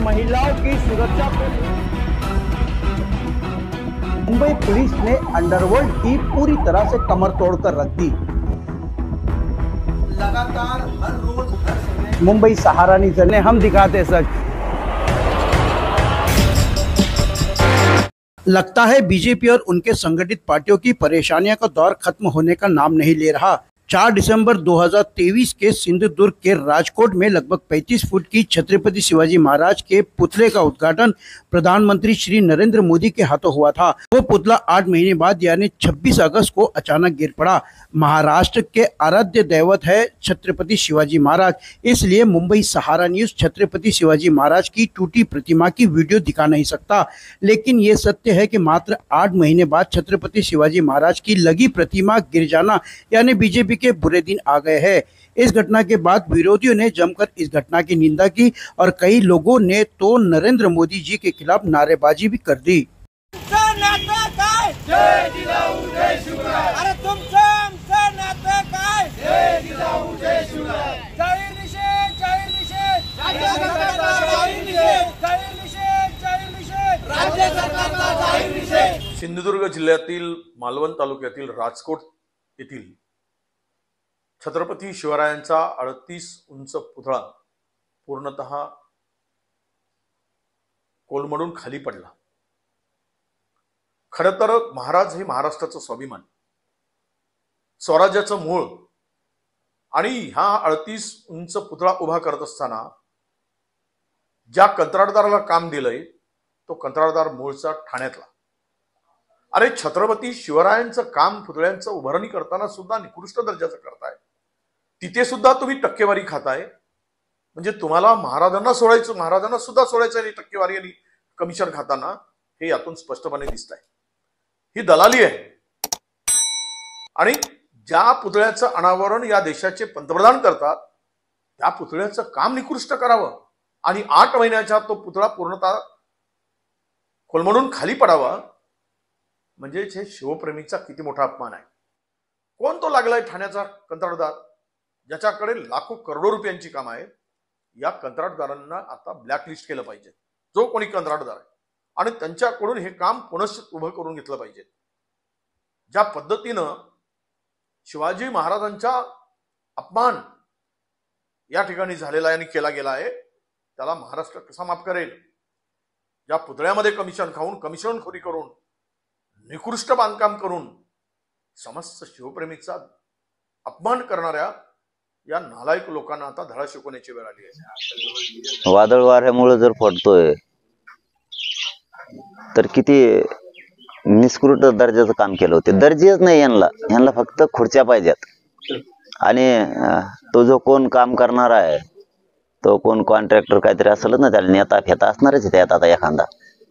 महिलाओं की सुरक्षा को मुंबई पुलिस ने अंडरवर्ल्ड की पूरी तरह से कमर तोड़कर रख दी। लगातार हर रोज हर समय मुंबई सहारा नहीं चलने, हम दिखाते सच। लगता है बीजेपी और उनके संगठित पार्टियों की परेशानियों का दौर खत्म होने का नाम नहीं ले रहा। 4 दिसंबर 2023 के सिंधुदुर्ग के राजकोट में लगभग 35 फुट की छत्रपति शिवाजी महाराज के पुतले का उद्घाटन प्रधानमंत्री श्री नरेंद्र मोदी के हाथों हुआ था। वो पुतला 8 महीने बाद यानी 26 अगस्त को अचानक गिर पड़ा। महाराष्ट्र के आराध्य दैवत है छत्रपति शिवाजी महाराज, इसलिए मुंबई सहारा न्यूज छत्रपति शिवाजी महाराज की टूटी प्रतिमा की वीडियो दिखा नहीं सकता। लेकिन ये सत्य है कि मात्र 8 महीने बाद छत्रपति शिवाजी महाराज की लगी प्रतिमा गिर जाना यानी बीजेपी के बुरे दिन आ गए हैं। इस घटना के बाद विरोधियों ने जमकर इस घटना की निंदा की और कई लोगों ने तो नरेंद्र मोदी जी के खिलाफ नारेबाजी भी कर दी। सिंधुदुर्ग जिल्ह्यातील मालवण तालुक्यातील राजकोट येथील छत्रपती शिवरायांचा 38 उंच पुतळा पूर्णतः कोलमडून खाली पडला। खरं तर महाराज हे महाराष्ट्राचं स्वाभिमान, स्वराज्याचं मूळ आणि हा 38 उंच पुतळा उभा करत असताना ज्या कंत्राटदाराला काम दिलंय तो कंत्राटदार मूळचा ठाण्यातला। अरे छत्रपती शिवरायांचं काम पुतळ्यांचं उभारणी करताना सुद्धा निकृष्ट दर्जाचं करताय, तिथे सुद्धा तुम्ही टक्केवारी खाताय। म्हणजे तुम्हाला महाराजांना सोडायचं, महाराजांना सुद्धा सोडायचं आणि टक्केवारी आणि कमिशन खाताना हे यातून स्पष्टपणे दिसत आहे। ही दलाली आहे आणि ज्या पुतळ्याचं अनावरण या देशाचे पंतप्रधान करतात त्या पुतळ्याचं काम निकृष्ट करावं आणि 8 महिन्याच्या तो पुतळा पूर्णतः कोलमडून खाली पडावा म्हणजे हे शिवप्रेमीचा किती मोठा अपमान आहे। कोण तो लागलाय ठाण्याचा कंत्राटदार ज्याच्याकडे लाखो करोडो रुपयांची काम आहे। या कंत्राटदारांना आता ब्लॅकलिस्ट केलं पाहिजे, जो कोणी कंत्राटदार आहे, आणि त्यांच्याकडून हे काम पुनश्च उभं करून घेतलं पाहिजे। ज्या पद्धतीनं शिवाजी महाराजांचा अपमान या ठिकाणी झालेला आहे आणि केला गेला आहे त्याला महाराष्ट्र कसा माफ करेल। ज्या पुतळ्यामध्ये कमिशन खाऊन, कमिशनखोरी करून, निकृष्ट बांधकाम करून समस्त शिवप्रेमीचा अपमान करणाऱ्या या नालायक लोकांना आता धडा शिकवण्याची वेळ आली आहे। वादळ वाऱ्यामुळे जर पडतोय तर किती निष्कृत दर्जाचं काम केलं होतं। दर्जेच नाही यांना फक्त खुर्च्या पाहिजेत आणि तो जो कोण काम करणार आहे तो कोण कॉन्ट्रॅक्टर काहीतरी असेल ना, त्याला नेता फेता असणारच त्यात। आता एखादा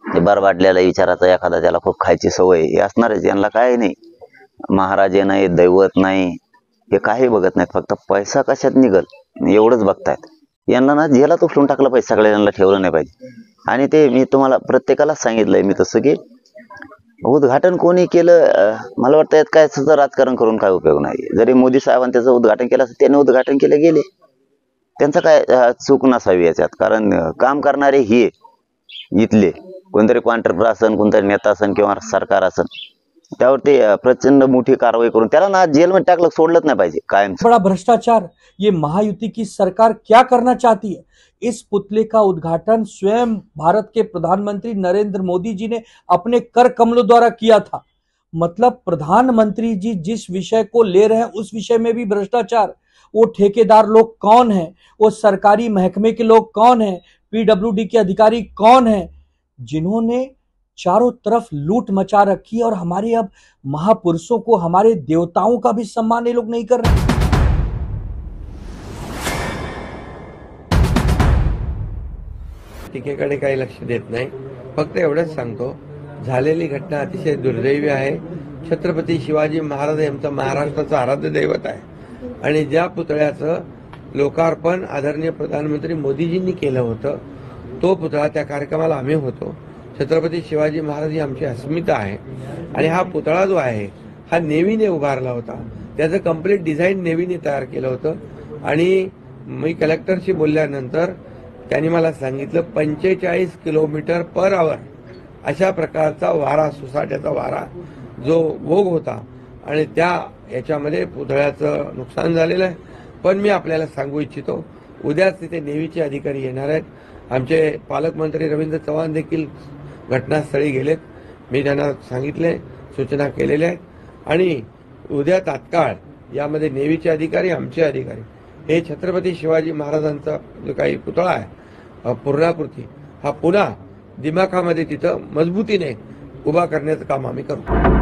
ते बरबाडलेला विचाराचा एखादा त्याला खूप खायची सवय हे असणारच। यांना काय नाही, महाराजे नाही, दैवत नाही, हे काही बघत नाहीत, फक्त पैसा कशात निघल एवढंच बघतायत। यांना ना जेलात उचलून टाकलं पाहिजे, सगळ्या यांना ठेवलं नाही पाहिजे। आणि ते मी तुम्हाला प्रत्येकाला सांगितलंय मी तसं की उद्घाटन कोणी केलं, मला वाटतं यात काय सुद्धा राजकारण करून काय उपयोग नाही। जरी मोदी साहेबांनी त्याचं उद्घाटन केलं असं, त्यांनी उद्घाटन केलं गेले, त्यांचं काय चूक नसावी याच्यात। कारण काम करणारे हे इथले कोणतरी कॉन्ट्रॅक्टर असन, कोणतरी नेता असन किंवा सरकार असन, त्यावरती प्रचंड मोठी कारवाई करून त्याला ना जेल में टाकलं, सोडलंच नाही पाहिजे कायम। बड़ा भ्रष्टाचार, ये महायुति की सरकार क्या करना चाहती है? इस पुतले का उद्घाटन स्वयं भारत के प्रधानमंत्री नरेंद्र मोदी जी ने अपने कर कमलों द्वारा किया था। मतलब प्रधानमंत्री जी जिस विषय को ले रहे हैं उस विषय में भी भ्रष्टाचार। वो ठेकेदार लोग कौन है, वो सरकारी महकमे के लोग कौन है, पीडब्ल्यूडी के अधिकारी कौन है, जिन्होंने चारों तरफ लूट मचा रखी। और हमारे अब महापुरुषों को, हमारे देवताओं का भी सम्मान ये लोग नहीं कर रहे। टीकेकडे काही लक्ष देत नाही। फक्त एवढंच सांगतो, झालेली घटना अतिशय दुर्दैवी आहे। छत्रपती शिवाजी महाराज यांचा महाराष्ट्राचं आराध्य दैवत आहे आणि ज्या पुतळ्याचं लोकार्पण आदरणीय प्रधानमंत्री मोदीजींनी केलं होतं तो पुतळा, त्या कार्यक्रमाला आम्ही होतो। छत्रपती शिवाजी महाराज ही आमची अस्मिता आहे आणि हा पुतळा जो आहे हा नेव्हीने उभारला होता, त्याचं कंप्लीट डिझाईन नेव्हीने तयार केलं होतं। आणि मी कलेक्टरशी बोलल्यानंतर त्यांनी मला सांगितलं 45 किलोमीटर पर आवर अशा प्रकारचा वारा, सुसाट्याचा वारा जो वोग होता आणि त्या याच्यामध्ये पुतळ्याचं नुकसान झालेलं आहे. पण मी आपल्याला सांगू इच्छितो, उद्याच तिथे नेव्हीचे अधिकारी येणार आहेत. आमचे पालकमंत्री रवींद्र चव्हाण देखील घटनास्थळी गेलेत. मी त्यांना सांगितले, सूचना केलेल्या आहेत आणि उद्या तात्काळ यामध्ये नेव्हीचे अधिकारी, आमचे अधिकारी हे छत्रपती शिवाजी महाराजांचा जो काही पुतळा आहे पूर्णाकृती हा पुन्हा दिमाखामध्ये तिथं मजबूतीने उभा करण्याचं काम आम्ही करू.